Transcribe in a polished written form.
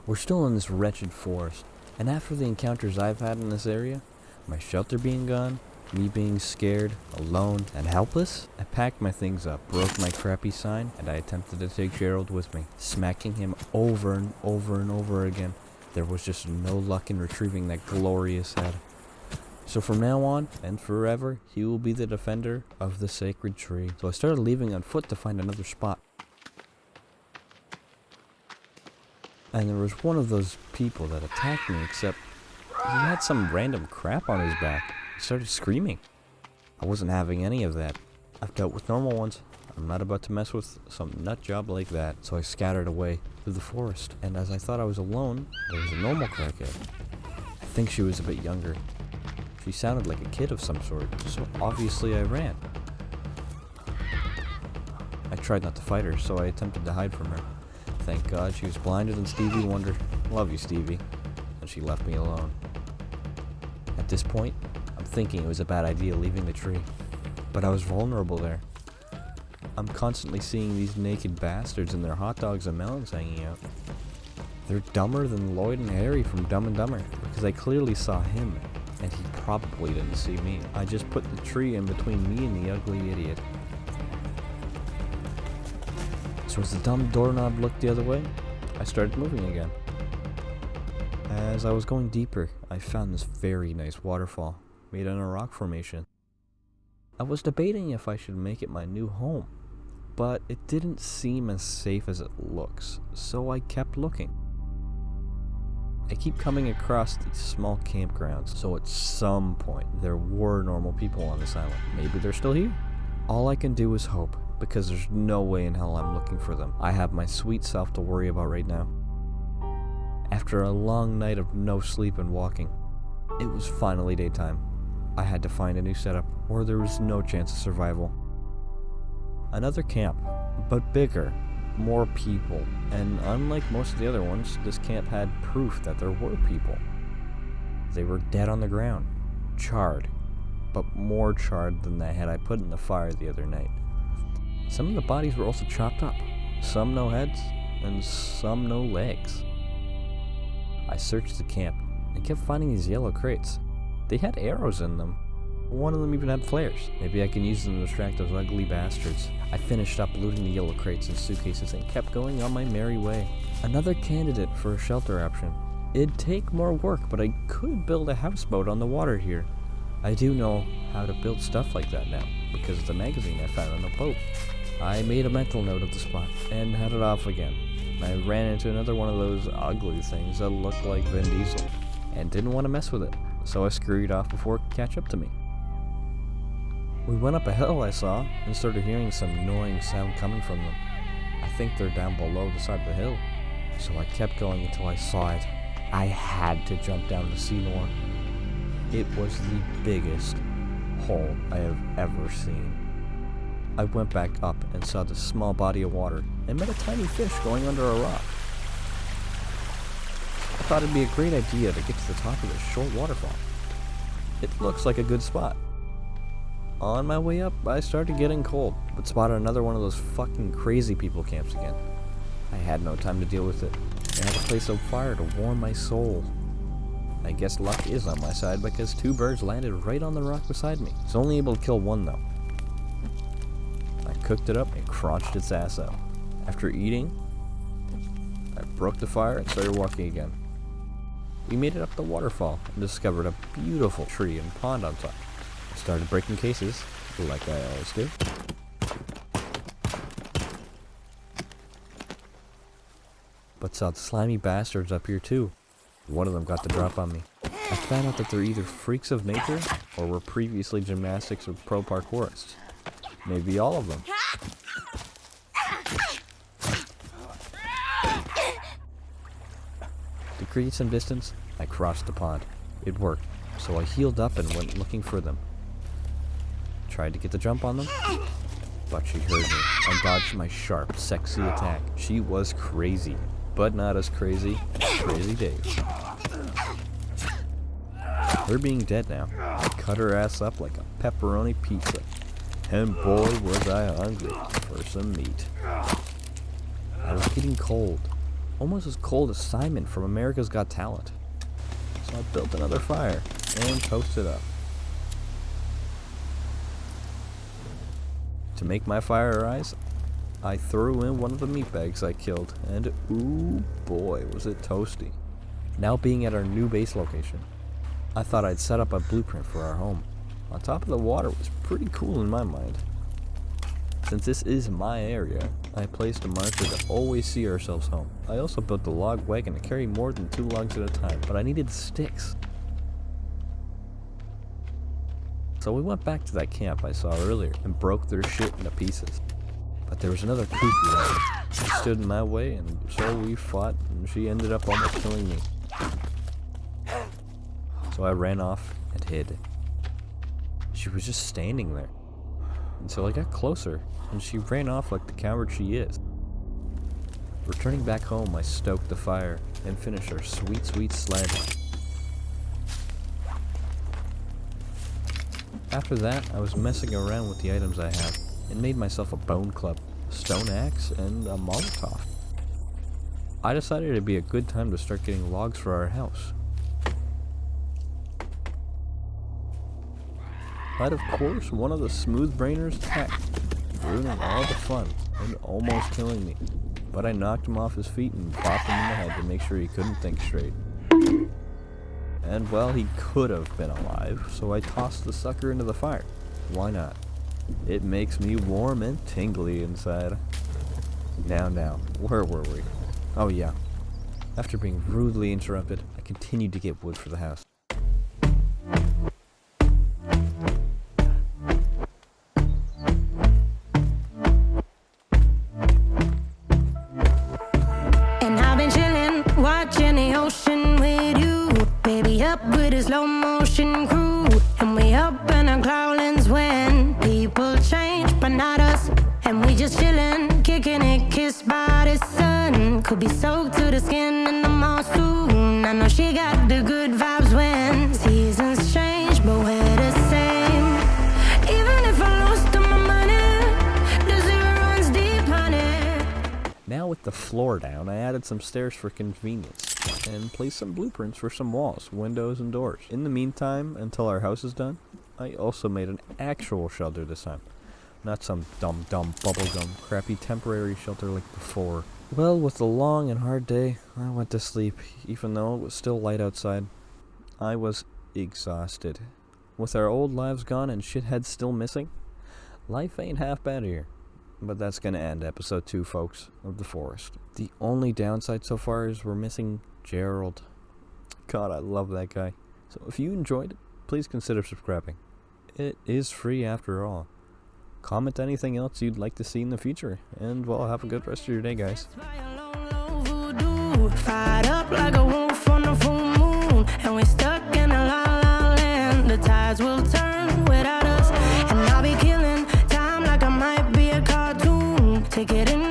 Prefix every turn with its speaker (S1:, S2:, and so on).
S1: We're still in this wretched forest, and after the encounters I've had in this area, my shelter being gone, me being scared, alone, and helpless, I packed my things up, broke my crappy sign, and I attempted to take Gerald with me, smacking him over and over and over again. There was just no luck in retrieving that glorious head. So from now on, and forever, he will be the defender of the sacred tree. So I started leaving on foot to find another spot. And there was one of those people that attacked me, except he had some random crap on his back. He started screaming. I wasn't having any of that. I've dealt with normal ones. I'm not about to mess with some nut job like that. So I scattered away through the forest. And as I thought I was alone, there was a normal crackhead. I think she was a bit younger. She sounded like a kid of some sort, so obviously I ran. I tried not to fight her, so I attempted to hide from her. Thank God she was blinder than Stevie Wonder. Love you, Stevie. And she left me alone. At this point, I'm thinking it was a bad idea leaving the tree. But I was vulnerable there. I'm constantly seeing these naked bastards and their hot dogs and melons hanging out. They're dumber than Lloyd and Harry from Dumb and Dumber, because I clearly saw him, and he probably didn't see me. I just put the tree in between me and the ugly idiot. So as the dumb doorknob looked the other way, I started moving again. As I was going deeper, I found this very nice waterfall, made in a rock formation. I was debating if I should make it my new home, but it didn't seem as safe as it looks, so I kept looking. I keep coming across these small campgrounds, so at some point there were normal people on this island. Maybe they're still here. All I can do is hope, because there's no way in hell I'm looking for them. I have my sweet self to worry about right now. After a long night of no sleep and walking, it was finally daytime. I had to find a new setup, or there was no chance of survival. Another camp, but bigger, more people, and unlike most of the other ones, this camp had proof that there were people. They were dead on the ground, charred, but more charred than the head I put in the fire the other night. Some of the bodies were also chopped up, some no heads, and some no legs. I searched the camp and kept finding these yellow crates. They had arrows in them. One of them even had flares. Maybe I can use them to distract those ugly bastards. I finished up looting the yellow crates and suitcases and kept going on my merry way. Another candidate for a shelter option. It'd take more work, but I could build a houseboat on the water here. I do know how to build stuff like that now, because of the magazine I found on the boat. I made a mental note of the spot, and headed off again. I ran into another one of those ugly things that looked like Vin Diesel, and didn't want to mess with it, so I scurried off before it could catch up to me. We went up a hill I saw, and started hearing some annoying sound coming from them. I think they're down below the side of the hill, so I kept going until I saw it. I had to jump down to see more. It was the biggest hole I have ever seen. I went back up and saw this small body of water and met a tiny fish going under a rock. I thought it'd be a great idea to get to the top of this short waterfall. It looks like a good spot. On my way up, I started getting cold, but spotted another one of those fucking crazy people camps again. I had no time to deal with it. I had to place a fire to warm my soul. I guess luck is on my side because two birds landed right on the rock beside me. I was only able to kill one though. I cooked it up and crunched its ass out. After eating, I broke the fire and started walking again. We made it up the waterfall and discovered a beautiful tree and pond on top. I started breaking cases, like I always do. But saw the slimy bastards up here too. One of them got the drop on me. I found out that they're either freaks of nature or were previously gymnastics or pro parkourists. Maybe all of them. To create some distance, I crossed the pond. It worked, so I healed up and went looking for them. Tried to get the jump on them, but she heard me and dodged my sharp, sexy attack. She was crazy, but not as crazy as Crazy Dave. Her being dead now, I cut her ass up like a pepperoni pizza. And boy was I hungry for some meat. I was getting cold, almost as cold as Simon from America's Got Talent. So I built another fire and toasted up. To make my fire rise, I threw in one of the meat bags I killed, and ooh boy was it toasty. Now being at our new base location, I thought I'd set up a blueprint for our home. On top of the water was pretty cool in my mind. Since this is my area, I placed a marker to always see ourselves home. I also built a log wagon to carry more than 2 logs at a time, but I needed sticks. So we went back to that camp I saw earlier and broke their shit into pieces. But there was another kooky one. She stood in my way, and so we fought, and she ended up almost killing me. So I ran off and hid. She was just standing there. Until I got closer, and she ran off like the coward she is. Returning back home, I stoked the fire and finished our sweet, sweet sled. After that, I was messing around with the items I have and made myself a bone club, a stone axe, and a Molotov. I decided it'd be a good time to start getting logs for our house. But of course, one of the smooth brainers attacked, ruining all the fun and almost killing me. But I knocked him off his feet and bopped him in the head to make sure he couldn't think straight. And well, he could have been alive, so I tossed the sucker into the fire. Why not? It makes me warm and tingly inside. Now, where were we? Oh yeah. After being rudely interrupted, I continued to get wood for the house.
S2: Watching the ocean with you, baby, up with a slow motion crew, and we up in our clouds when people change, but not us, and we just chillin', kicking it, kissed by the sun, could be soaked to the skin in the monsoon. I know she got the good vibes when seasons change, but we're the same. Even if I lost all my money, the zero runs deep, honey.
S1: Now with the floor down, I added some stairs for convenience, and placed some blueprints for some walls, windows, and doors. In the meantime, until our house is done, I also made an actual shelter this time. Not some dumb bubblegum crappy temporary shelter like before. Well, with the long and hard day, I went to sleep, even though it was still light outside. I was exhausted. With our old lives gone and shitheads still missing, life ain't half bad here. But that's gonna end episode 2, folks, of The Forest. The only downside so far is we're missing Gerald. God, I love that guy. So if you enjoyed it, please consider subscribing. It is free after all. Comment anything else you'd like to see in the future, and well, have a good rest of your day, guys.
S2: Fired up like a wolf on a full moon, and we're stuck in a la-la land. The tides will turn without us, and I'll be killing time like I might be a cartoon. Take it in